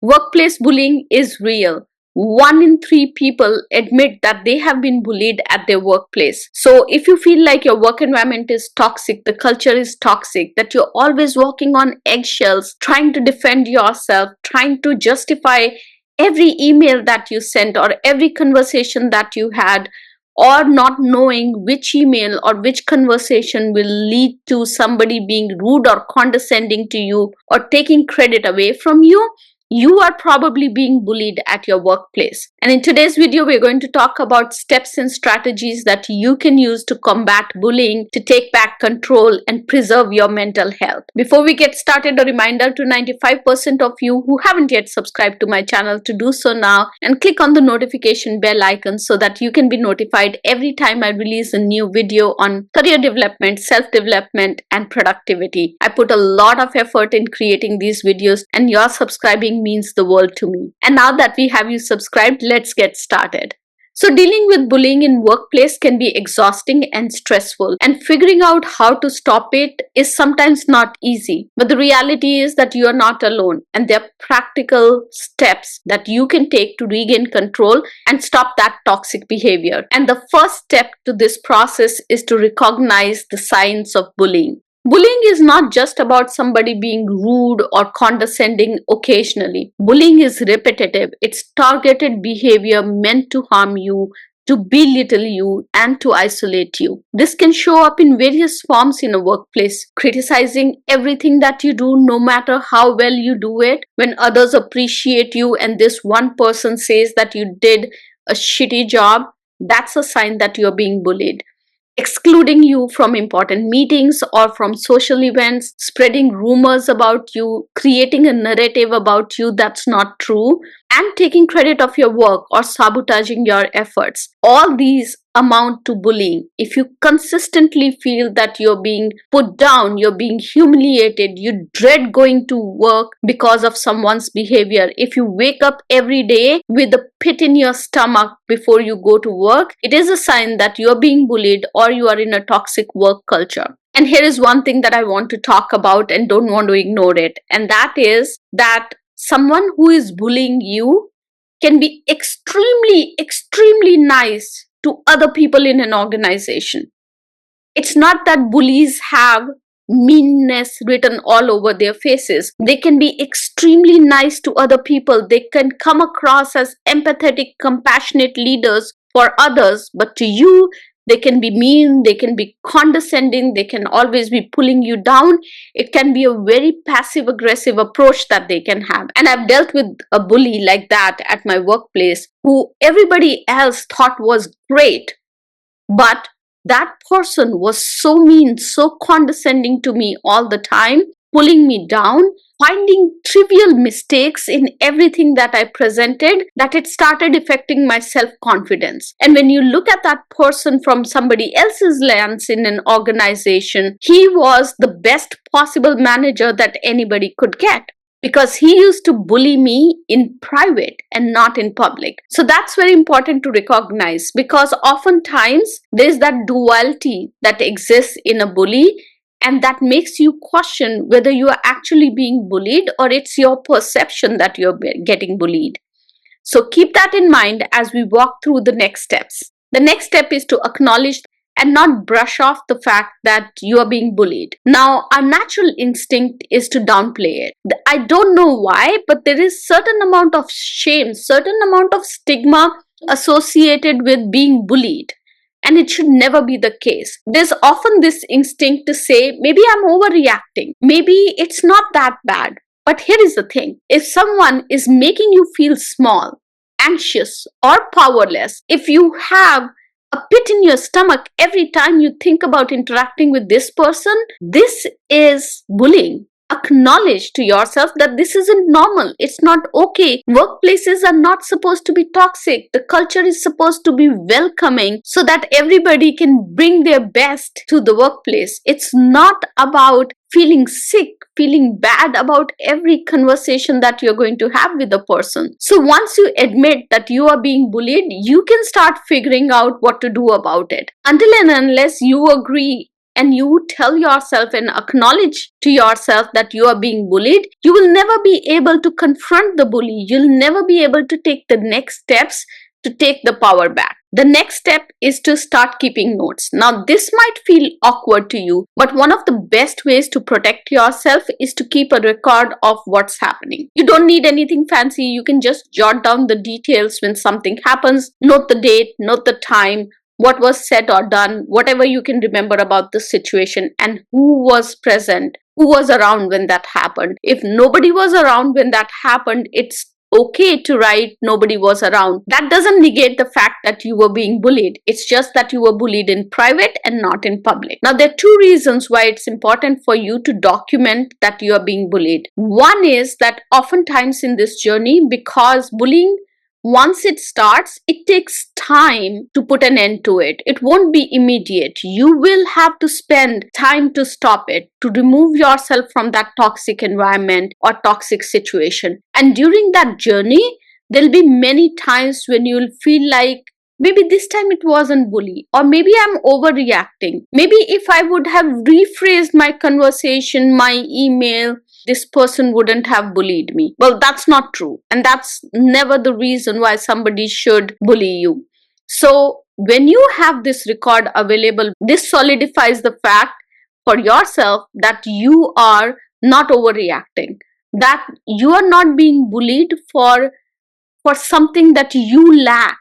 Workplace bullying is real. 1 in 3 people admit that they have been bullied at their workplace. So if you feel like your work environment is toxic, the culture is toxic, that you're always walking on eggshells, trying to defend yourself, trying to justify every email that you sent or every conversation that you had, or not knowing which email or which conversation will lead to somebody being rude or condescending to you or taking credit away from you, you are probably being bullied at your workplace. And in today's video, we're going to talk about steps and strategies that you can use to combat bullying, to take back control and preserve your mental health. Before we get started, a reminder to 95% of you who haven't yet subscribed to my channel to do so now and click on the notification bell icon so that you can be notified every time I release a new video on career development, self-development, and productivity. I put a lot of effort in creating these videos, and your subscribing means the world to me. And now that we have you subscribed, let's get started. So dealing with bullying in workplace can be exhausting and stressful, and figuring out how to stop it is sometimes not easy. But the reality is that you are not alone, and there are practical steps that you can take to regain control and stop that toxic behavior. And the first step to this process is to recognize the signs of bullying. Bullying is not just about somebody being rude or condescending occasionally. Bullying is repetitive. It's targeted behavior meant to harm you, to belittle you, and to isolate you. This can show up in various forms in a workplace. Criticizing everything that you do, no matter how well you do it. When others appreciate you and this one person says that you did a shitty job, that's a sign that you're being bullied. Excluding you from important meetings or from social events, spreading rumors about you, creating a narrative about you that's not true, and taking credit of your work or sabotaging your efforts. All these amount to bullying. If you consistently feel that you're being put down, you're being humiliated, you dread going to work because of someone's behavior, if you wake up every day with a pit in your stomach before you go to work, it is a sign that you're being bullied or you are in a toxic work culture. And here is one thing that I want to talk about and don't want to ignore it. And that is that someone who is bullying you can be extremely nice to other people in an organization. It's not that bullies have meanness written all over their faces. They can be extremely nice to other people. They can come across as empathetic, compassionate leaders for others, but to you, they can be mean, they can be condescending, they can always be pulling you down. It can be a very passive-aggressive approach that they can have. And I've dealt with a bully like that at my workplace who everybody else thought was great. But that person was so mean, so condescending to me all the time, pulling me down, finding trivial mistakes in everything that I presented, that it started affecting my self-confidence. And when you look at that person from somebody else's lens in an organization, he was the best possible manager that anybody could get, because he used to bully me in private and not in public. So that's very important to recognize, because oftentimes there's that duality that exists in a bully, and that makes you question whether you are actually being bullied or it's your perception that you're getting bullied. So keep that in mind as we walk through the next steps. The next step is to acknowledge and not brush off the fact that you are being bullied. Now, our natural instinct is to downplay it. I don't know why, but there is certain amount of shame, certain amount of stigma associated with being bullied. And it should never be the case. There's often this instinct to say, maybe I'm overreacting. Maybe it's not that bad. But here is the thing. If someone is making you feel small, anxious, or powerless, if you have a pit in your stomach every time you think about interacting with this person, this is bullying. Acknowledge to yourself that this isn't normal. It's not okay. Workplaces are not supposed to be toxic. The culture is supposed to be welcoming so that everybody can bring their best to the workplace. It's not about feeling sick, feeling bad about every conversation that you're going to have with a person. So once you admit that you are being bullied, you can start figuring out what to do about it. Until and unless you agree and you tell yourself and acknowledge to yourself that you are being bullied, you will never be able to confront the bully. You'll never be able to take the next steps to take the power back. The next step is to start keeping notes. Now, this might feel awkward to you, but one of the best ways to protect yourself is to keep a record of what's happening. You don't need anything fancy. You can just jot down the details when something happens, note the date, note the time, what was said or done, whatever you can remember about the situation, and who was present, who was around when that happened. If nobody was around when that happened, it's okay to write nobody was around. That doesn't negate the fact that you were being bullied. It's just that you were bullied in private and not in public. Now, there are two reasons why it's important for you to document that you are being bullied. One is that oftentimes in this journey, because bullying, once it starts, it takes time to put an end to it. It won't be immediate. You will have to spend time to stop it, to remove yourself from that toxic environment or toxic situation. And during that journey, there'll be many times when you'll feel like, maybe this time it wasn't bully, or maybe I'm overreacting. Maybe if I would have rephrased my conversation, my email, this person wouldn't have bullied me. Well, that's not true. And that's never the reason why somebody should bully you. So when you have this record available, this solidifies the fact for yourself that you are not overreacting, that you are not being bullied for something that you lack.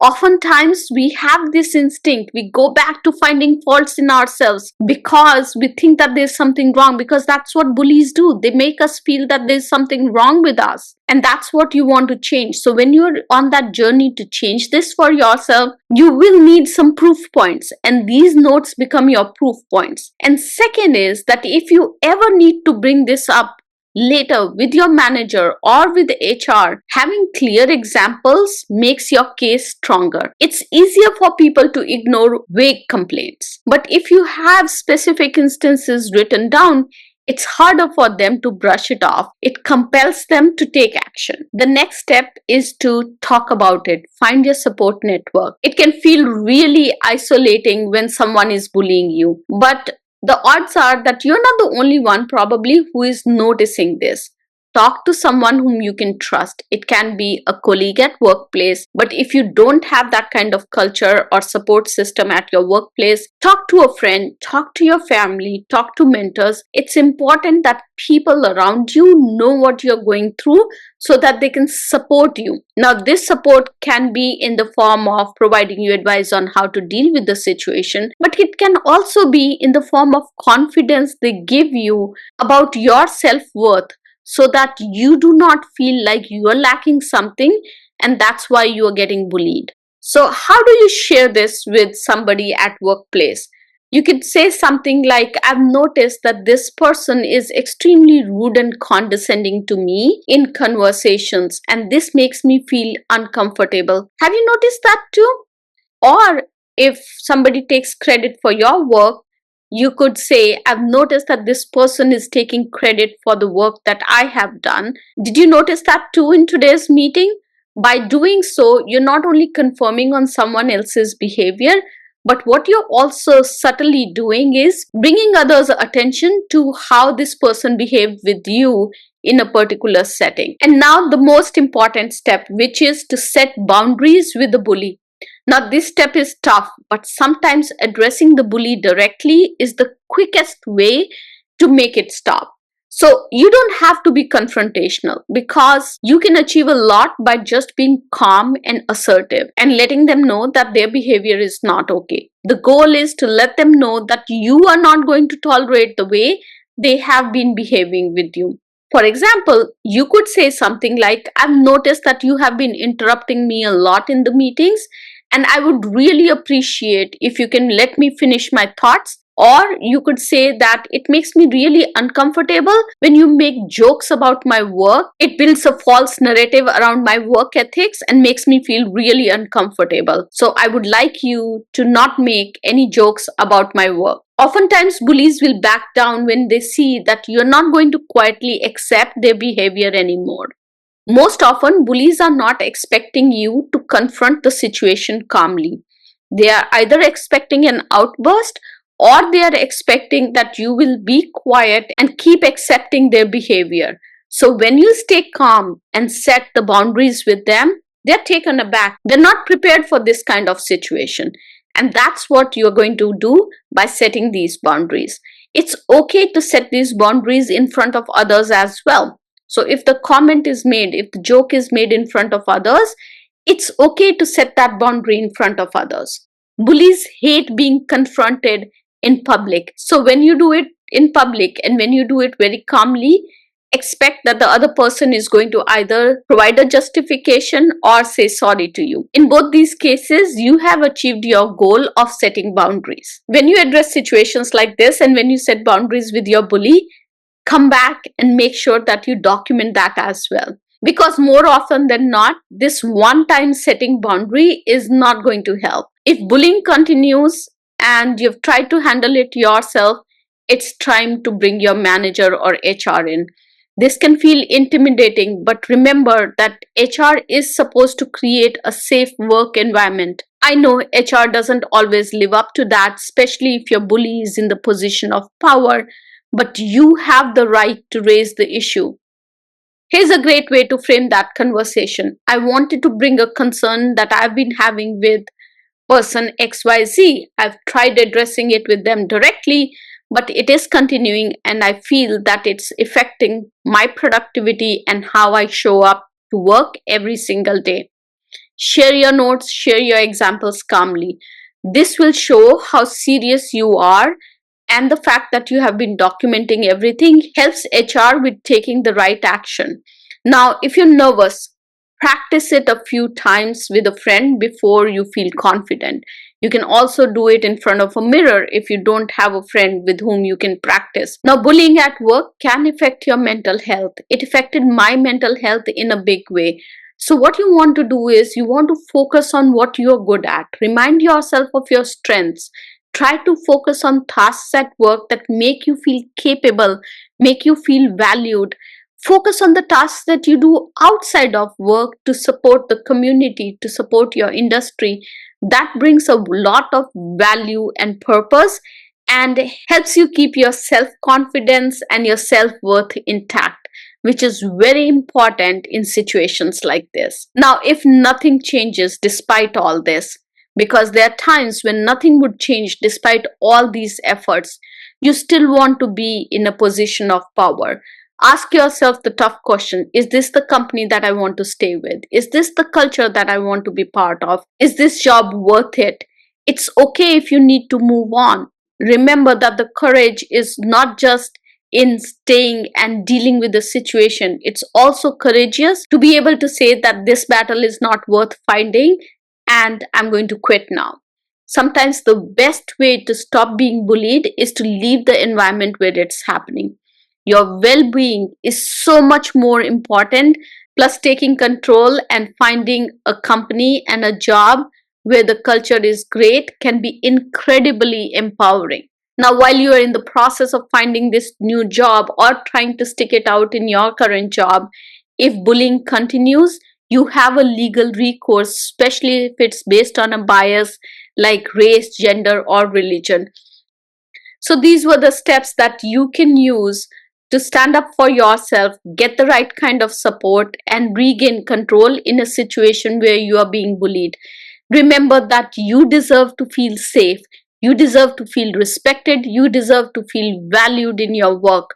Oftentimes, we have this instinct. We go back to finding faults in ourselves because we think that there's something wrong, because that's what bullies do. They make us feel that there's something wrong with us. And that's what you want to change. So when you're on that journey to change this for yourself, you will need some proof points. And these notes become your proof points. And second is that if you ever need to bring this up later with your manager or with HR, having clear examples makes your case stronger. It's easier for people to ignore vague complaints. But if you have specific instances written down, it's harder for them to brush it off. It compels them to take action. The next step is to talk about it. Find your support network. It can feel really isolating when someone is bullying you, but the odds are that you're not the only one probably who is noticing this. Talk to someone whom you can trust. It can be a colleague at workplace, but if you don't have that kind of culture or support system at your workplace, talk to a friend, talk to your family, talk to mentors. It's important that people around you know what you're going through so that they can support you. Now, this support can be in the form of providing you advice on how to deal with the situation, but it can also be in the form of confidence they give you about your self-worth, so that you do not feel like you are lacking something and that's why you are getting bullied. So how do you share this with somebody at workplace? You could say something like, I've noticed that this person is extremely rude and condescending to me in conversations, and this makes me feel uncomfortable. Have you noticed that too? Or if somebody takes credit for your work, you could say, I've noticed that this person is taking credit for the work that I have done. Did you notice that too in today's meeting? By doing so, you're not only confirming on someone else's behavior, but what you're also subtly doing is bringing others' attention to how this person behaved with you in a particular setting. And now the most important step, which is to set boundaries with the bully. Now, this step is tough, but sometimes addressing the bully directly is the quickest way to make it stop. So you don't have to be confrontational, because you can achieve a lot by just being calm and assertive and letting them know that their behavior is not okay. The goal is to let them know that you are not going to tolerate the way they have been behaving with you. For example, you could say something like, I've noticed that you have been interrupting me a lot in the meetings, and I would really appreciate if you can let me finish my thoughts. Or you could say that it makes me really uncomfortable when you make jokes about my work. It builds a false narrative around my work ethics and makes me feel really uncomfortable. So I would like you to not make any jokes about my work. Oftentimes, bullies will back down when they see that you're not going to quietly accept their behavior anymore. Most often, bullies are not expecting you to confront the situation calmly. They are either expecting an outburst or they are expecting that you will be quiet and keep accepting their behavior. So when you stay calm and set the boundaries with them, they're taken aback. They're not prepared for this kind of situation. And that's what you're going to do by setting these boundaries. It's okay to set these boundaries in front of others as well. So if the comment is made, if the joke is made in front of others, it's okay to set that boundary in front of others. Bullies hate being confronted in public. So when you do it in public and when you do it very calmly, expect that the other person is going to either provide a justification or say sorry to you. In both these cases, you have achieved your goal of setting boundaries. When you address situations like this and when you set boundaries with your bully, come back and make sure that you document that as well. Because more often than not, this one time setting boundary is not going to help. If bullying continues and you've tried to handle it yourself, it's time to bring your manager or HR in. This can feel intimidating, but remember that HR is supposed to create a safe work environment. I know HR doesn't always live up to that, especially if your bully is in the position of power, but you have the right to raise the issue. Here's a great way to frame that conversation. I wanted to bring a concern that I've been having with person XYZ. I've tried addressing it with them directly, but it is continuing and I feel that it's affecting my productivity and how I show up to work every single day. Share your notes, share your examples calmly. This will show how serious you are, and the fact that you have been documenting everything helps HR with taking the right action. Now, if you're nervous, practice it a few times with a friend before you feel confident. You can also do it in front of a mirror if you don't have a friend with whom you can practice. Now, bullying at work can affect your mental health. It affected my mental health in a big way. So what you want to do is you want to focus on what you're good at. Remind yourself of your strengths. Try to focus on tasks at work that make you feel capable, make you feel valued. Focus on the tasks that you do outside of work to support the community, to support your industry. That brings a lot of value and purpose and helps you keep your self-confidence and your self-worth intact, which is very important in situations like this. Now, if nothing changes despite all this, because there are times when nothing would change despite all these efforts, you still want to be in a position of power. Ask yourself the tough question: is this the company that I want to stay with? Is this the culture that I want to be part of? Is this job worth it? It's okay if you need to move on. Remember that the courage is not just in staying and dealing with the situation. It's also courageous to be able to say that this battle is not worth fighting and I'm going to quit now. Sometimes the best way to stop being bullied is to leave the environment where it's happening. Your well-being is so much more important, plus taking control and finding a company and a job where the culture is great can be incredibly empowering. Now, while you are in the process of finding this new job or trying to stick it out in your current job, if bullying continues, you have a legal recourse, especially if it's based on a bias like race, gender, or religion. So these were the steps that you can use to stand up for yourself, get the right kind of support, and regain control in a situation where you are being bullied. Remember that you deserve to feel safe, you deserve to feel respected, you deserve to feel valued in your work.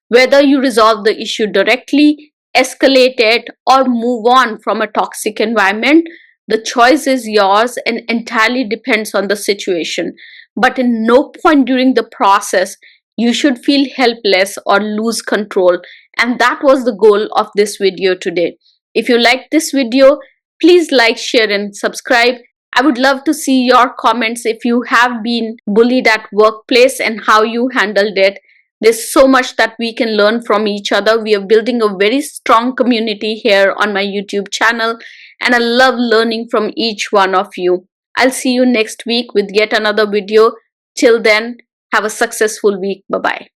Whether you resolve the issue directly, escalate it, or move on from a toxic environment, the choice is yours and entirely depends on the situation. But in no point during the process, you should feel helpless or lose control. And that was the goal of this video today. If you liked this video, please like, share, and subscribe. I would love to see your comments if you have been bullied at workplace and how you handled it. There's so much that we can learn from each other. We are building a very strong community here on my YouTube channel, and I love learning from each one of you. I'll see you next week with yet another video. Till then, have a successful week. Bye-bye.